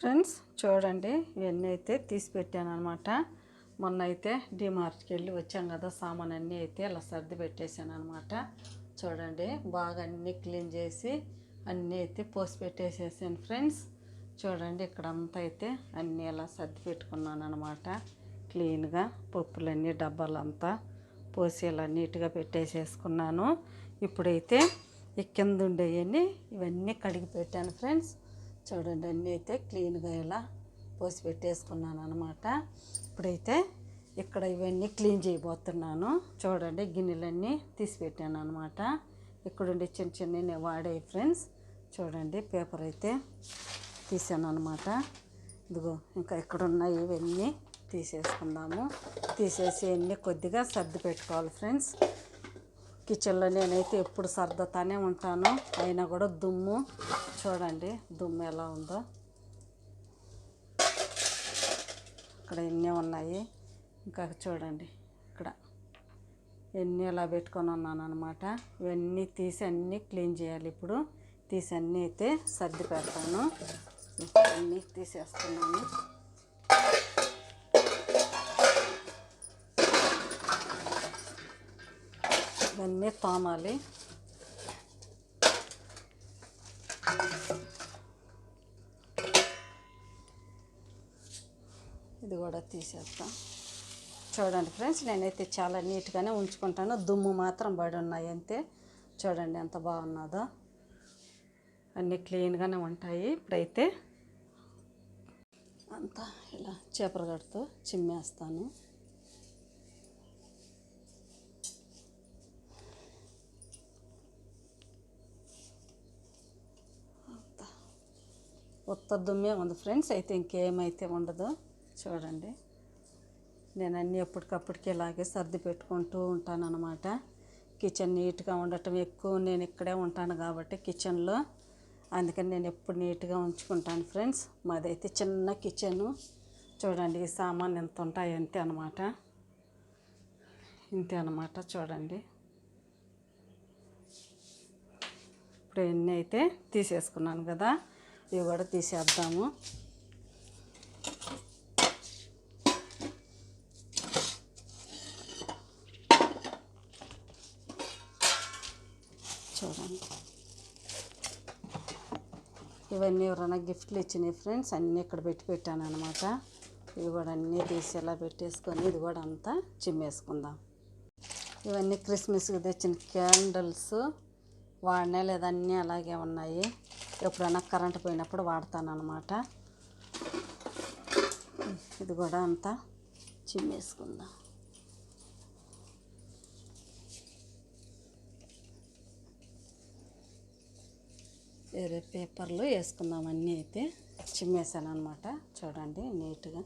Friends చూడండి, ఇవన్నీ అయితే తీసి పెట్టాను అనమాట. మొన్న అయితే డిమార్ట్కి వెళ్ళి వచ్చాం కదా, సామాన్ అన్నీ అయితే అలా సర్ది పెట్టేశాను అనమాట. చూడండి, బాగా అన్నీ క్లీన్ చేసి అన్నీ అయితే పోసి పెట్టేసేసాను ఫ్రెండ్స్. చూడండి, ఇక్కడంతా అయితే అన్నీ అలా సర్ది పెట్టుకున్నాను అనమాట. క్లీన్గా పప్పులన్నీ డబ్బాలంతా పోసి ఇలా నీట్గా పెట్టేసేసుకున్నాను. ఇప్పుడైతే ఈ కింద ఉండేవన్నీ ఇవన్నీ కడిగి పెట్టాను ఫ్రెండ్స్. చూడండి, అన్నీ అయితే క్లీన్గా ఇలా పోసి పెట్టేసుకున్నాను అనమాట. ఇప్పుడైతే ఇక్కడ ఇవన్నీ క్లీన్ చేయబోతున్నాను. చూడండి, గిన్నెలన్నీ తీసి పెట్టాను అనమాట. ఇక్కడుండి చిన్న చిన్న వాడే ఫ్రెండ్స్. చూడండి, పేపర్ అయితే తీసాను అనమాట. ఇదిగో ఇంకా ఇక్కడ ఉన్నాయి, ఇవన్నీ తీసేసుకుందాము. తీసేసి అన్నీ కొద్దిగా సర్ది పెట్టుకోవాలి ఫ్రెండ్స్. కిచెన్లో నేనైతే ఎప్పుడు సర్దుతానే ఉంటాను, అయినా కూడా దుమ్ము చూడండి, దుమ్ము ఎలా ఉందో. ఇక్కడ ఎన్ని ఉన్నాయి, ఇంకా చూడండి ఇక్కడ ఎన్ని ఎలా పెట్టుకొని ఉన్నాను అనమాట. ఇవన్నీ తీసి అన్నీ క్లీన్ చేయాలి. ఇప్పుడు తీసి అన్నీ అయితే సర్ది పెడతాను. అన్నీ తీసేస్తున్నాను. ఇవన్నీ తోమాలి. ఇది కూడా తీసేస్తాం. చూడండి ఫ్రెండ్స్, నేనైతే చాలా నీట్గానే ఉంచుకుంటాను. దుమ్ము మాత్రం పడి ఉన్నాయి అంతే. చూడండి ఎంత బాగున్నదో, అన్నీ క్లీన్గానే ఉంటాయి. ఇప్పుడైతే అంతా ఇలా చీపురు కడుతూ చిమ్మేస్తాను. కొత్త దుమ్మే ఉంది ఫ్రెండ్స్, అయితే ఇంకేమైతే ఉండదు. చూడండి, నేను అన్నీ ఎప్పటికప్పటికి ఇలాగే సర్ది పెట్టుకుంటూ ఉంటాను అనమాట. కిచెన్ నీట్గా ఉండటం ఎక్కువ, నేను ఇక్కడే ఉంటాను కాబట్టి కిచెన్లో, అందుకని నేను ఎప్పుడు నీట్గా ఉంచుకుంటాను ఫ్రెండ్స్. మాదైతే చిన్న కిచెను. చూడండి, ఈ సామాన్ ఎంత ఉంటాయి అంతే అనమాట. ఇంతే అనమాట. చూడండి, ఇప్పుడు ఎన్ని అయితే తీసేసుకున్నాను కదా, ఇవి కూడా తీసేద్దాము. చూడండి, ఇవన్నీ ఎవరైనా గిఫ్ట్లు ఇచ్చినాయి ఫ్రెండ్స్. అన్నీ ఇక్కడ పెట్టాను అనమాట. ఇవి కూడా అన్నీ తీసి ఇలా పెట్టేసుకొని ఇది కూడా అంతా చిమ్మేసుకుందాం. ఇవన్నీ క్రిస్మస్కి తెచ్చిన క్యాండిల్స్, వాడినా లేదా అన్నీ అలాగే ఉన్నాయి. ఎప్పుడైనా కరెంట్ పోయినప్పుడు వాడతాను అనమాట. ఇది కూడా అంతా చిమ్మేసుకుందాం. వేరే పేపర్లు వేసుకుందాం. అన్నీ అయితే చిమ్మేసాను అనమాట. చూడండి నీట్గా.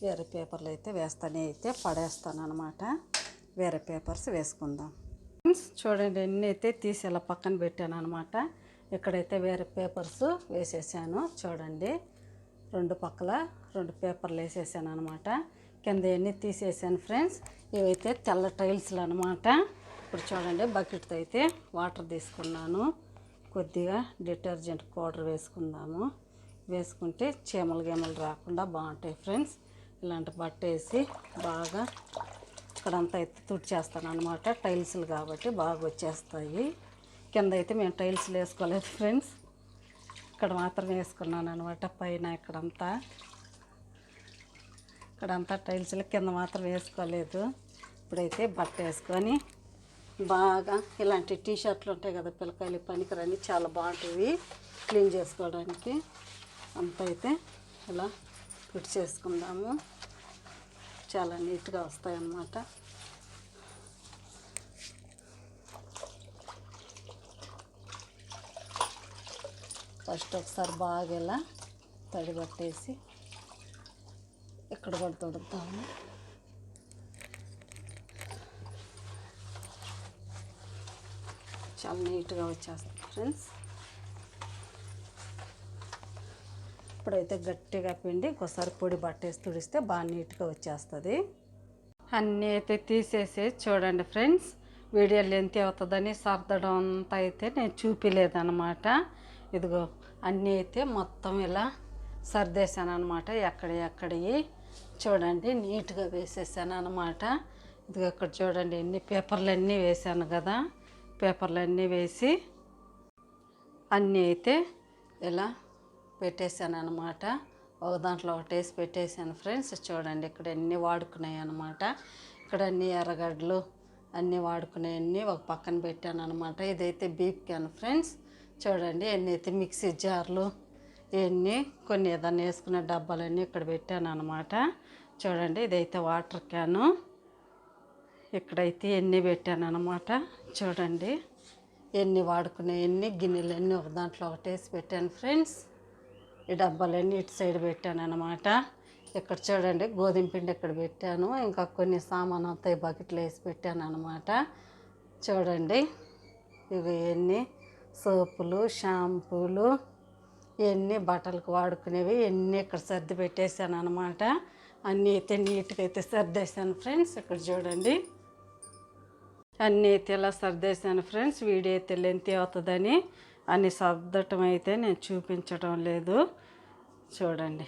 వేరే పేపర్లు అయితే వేస్తానే అయితే పడేస్తాను అనమాట. వేరే పేపర్స్ వేసుకుందాం. చూడండి, అన్నీ అయితే తీసి ఇలా పక్కన పెట్టాను అనమాట. ఇక్కడైతే వేరే పేపర్స్ వేసేసాను. చూడండి, రెండు పక్కల రెండు పేపర్లు వేసేసాను అనమాట. కింద అన్నీ తీసేసాను ఫ్రెండ్స్. ఇవైతే తెల్ల టైల్స్లు అనమాట. ఇప్పుడు చూడండి, బకెట్తో అయితే వాటర్ తీసుకున్నాను. కొద్దిగా డిటర్జెంట్ పౌడర్ వేసుకుందాము. వేసుకుంటే చీమలు గీమలు రాకుండా బాగుంటాయి ఫ్రెండ్స్. ఇలాంటి బట్ట వేసి బాగా ఇక్కడంతా అయితే తుడిచేస్తాను అనమాట. టైల్స్లు కాబట్టి బాగా వచ్చేస్తాయి. కింద అయితే మేము టైల్స్లు వేసుకోలేదు ఫ్రెండ్స్, ఇక్కడ మాత్రం వేసుకున్నాను అనమాట. పైన ఇక్కడంతా టైల్స్లు, కింద మాత్రం వేసుకోలేదు. ఇప్పుడైతే బట్ట వేసుకొని బాగా ఇలాంటి టీషర్ట్లు ఉంటాయి కదా పిల్లకాయలు, పనికిరని చాలా బాగుంటాయి క్లీన్ చేసుకోవడానికి. అంతా అయితే ఇలా ఫిట్ చేసుకుందాము. చాలా నీట్గా వస్తాయి అన్నమాట. ఫస్ట్ ఒకసారి బాగా ఇలా తడి పట్టేసి ఇక్కడ కూడా తుడుతాము. చాలా నీట్గా వచ్చేస్తుంది ఫ్రెండ్స్. ఇప్పుడైతే గట్టిగా పిండి ఒకసారి పొడి పట్టేసి తుడిస్తే బాగా నీట్గా వచ్చేస్తుంది. అన్నీ అయితే తీసేసి చూడండి ఫ్రెండ్స్, వీడియో లెంత్ అవుతుందని సర్దడం అంతా అయితే నేను చూపించలేదన్నమాట. ఇదిగో అన్నీ అయితే మొత్తం ఇలా సర్దేశాను అనమాట. ఎక్కడివి చూడండి నీట్గా వేసేసాను అనమాట. ఇది అక్కడ చూడండి ఎన్ని పేపర్లన్నీ వేసాను కదా. పేపర్లన్నీ వేసి అన్నీ అయితే ఇలా పెట్టేశాను అనమాట. ఒక దాంట్లో ఒకటేసి పెట్టేశాను ఫ్రెండ్స్. చూడండి ఇక్కడ అన్నీ వాడుకున్నాయి అనమాట. ఇక్కడ అన్ని ఎర్రగడ్డలు అన్నీ వాడుకునేవన్నీ ఒక పక్కన పెట్టాను అనమాట. ఇదైతే బీప్ క్యాన్ ఫ్రెండ్స్. చూడండి ఎన్ని అయితే మిక్సీ జార్లు ఇవన్నీ కొన్ని ఏదన్నా వేసుకునే డబ్బాలన్నీ ఇక్కడ పెట్టాను అనమాట. చూడండి ఇదైతే వాటర్ క్యాను. ఇక్కడైతే ఎన్ని పెట్టాను అనమాట. చూడండి ఎన్ని వాడుకునే ఎన్ని గిన్నెలు అన్నీ ఒక దాంట్లో ఒకటేసి పెట్టాను ఫ్రెండ్స్. ఈ డబ్బాలన్నీ ఇటు సైడ్ పెట్టాను అనమాట. ఇక్కడ చూడండి గోధుమ పిండి ఇక్కడ పెట్టాను. ఇంకా కొన్ని సామాన్ అంతా ఈ బకెట్లో వేసి పెట్టాను అనమాట. చూడండి ఇవి ఎన్ని సోపులు షాంపూలు ఇవన్నీ బట్టలకు వాడుకునేవి ఎన్ని ఇక్కడ సర్ది పెట్టేశాను అనమాట. అన్నీ అయితే నీట్గా అయితే సర్దేశాను ఫ్రెండ్స్. ఇక్కడ చూడండి అన్నీ అయితే ఇలా సర్దేశాను ఫ్రెండ్స్. వీడియో అయితే లెంత్ అవుతుందని అన్ని సర్దటం అయితే నేను చూపించడం లేదు. చూడండి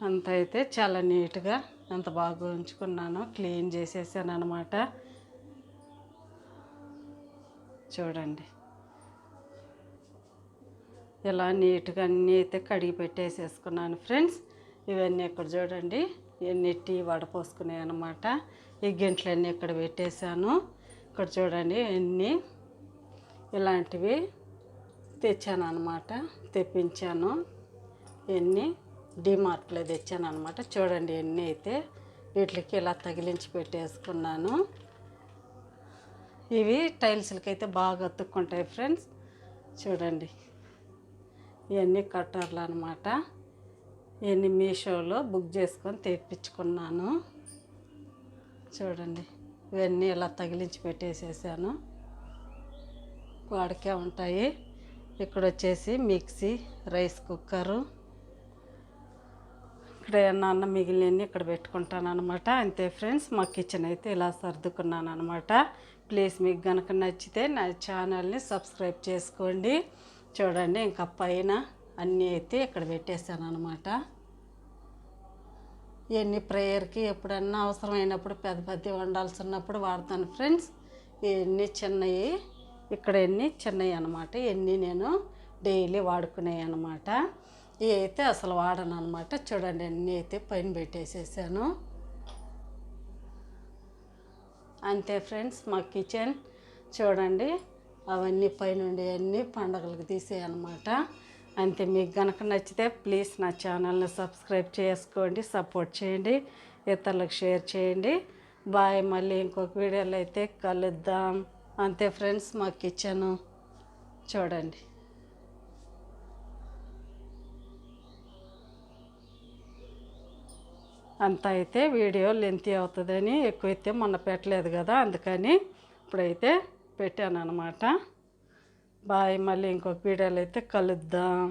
అంత అయితే చాలా నీట్గా అంత బాగా ఉంచుకున్నాను. క్లీన్ చేసేసాను అనమాట. చూడండి ఇలా నీట్గా అన్నీ అయితే కడిగి పెట్టేసేసుకున్నాను ఫ్రెండ్స్. ఇవన్నీ ఇక్కడ చూడండి ఇవన్నీ టీ వడపోసుకున్నాయి అనమాట. ఈ గింట్లన్నీ ఇక్కడ పెట్టేశాను. ఇక్కడ చూడండి ఎన్ని ఇలాంటివి తెచ్చాను అనమాట. తెప్పించాను ఎన్ని డిమార్ట్లో తెచ్చాను అనమాట. చూడండి ఎన్ని అయితే వీటికి ఇలా తగిలించి పెట్టేసుకున్నాను. ఇవి టైల్స్లకి అయితే బాగా అతుక్కుంటాయి ఫ్రెండ్స్. చూడండి ఇవన్నీ కట్టర్లు అనమాట. ఇవన్నీ మీషోలో బుక్ చేసుకొని తెప్పించుకున్నాను. చూడండి ఇవన్నీ ఇలా తగిలించి పెట్టేసేసాను. వాడికే ఉంటాయి. ఇక్కడ వచ్చేసి మిక్సీ, రైస్ కుక్కరు, ఇక్కడ ఏమన్నా అన్నం మిగిలినవి ఇక్కడ పెట్టుకుంటాను అనమాట. అంతే ఫ్రెండ్స్ మా కిచెన్ అయితే ఇలా సర్దుకున్నాను అనమాట. ప్లీజ్ మీకు కనుక నచ్చితే నా ఛానల్ని సబ్స్క్రైబ్ చేసుకోండి. చూడండి ఇంకా పైన అన్నీ అయితే ఇక్కడ పెట్టేశాను అనమాట. ఇవన్నీ ప్రేయర్కి ఎప్పుడన్నా అవసరమైనప్పుడు పెద్ద పెద్ద వండాల్సి ఉన్నప్పుడు వాడతాను ఫ్రెండ్స్. ఇవన్నీ చిన్నవి ఇక్కడ ఎన్ని చిన్నవి అనమాట. ఇవన్నీ నేను డైలీ వాడుకునేవి అనమాట. ఇవి అయితే అసలు వాడను అనమాట. చూడండి అన్నీ అయితే పైన పెట్టేసేసాను. అంతే ఫ్రెండ్స్ మా కిచెన్. చూడండి అవన్నీ పైనుండి అన్నీ పండగలకు తీసేయనమాట. అంతే మీకు కనుక నచ్చితే ప్లీజ్ నా ఛానల్ని సబ్స్క్రైబ్ చేసుకోండి, సపోర్ట్ చేయండి, ఇతరులకు షేర్ చేయండి. బాయ్. మళ్ళీ ఇంకొక వీడియోలో అయితే కలుద్దాం. అంతే ఫ్రెండ్స్ మా కిచెను. చూడండి అంత అయితే వీడియో లెంతీ అవుతుందని ఎక్కువైతే మొన్న పెట్టలేదు కదా, అందుకని ఇప్పుడైతే పెట్టాను అనమాట. బాయ్. మళ్ళీ ఇంకొక వీడియోలో అయితే కలుద్దాం.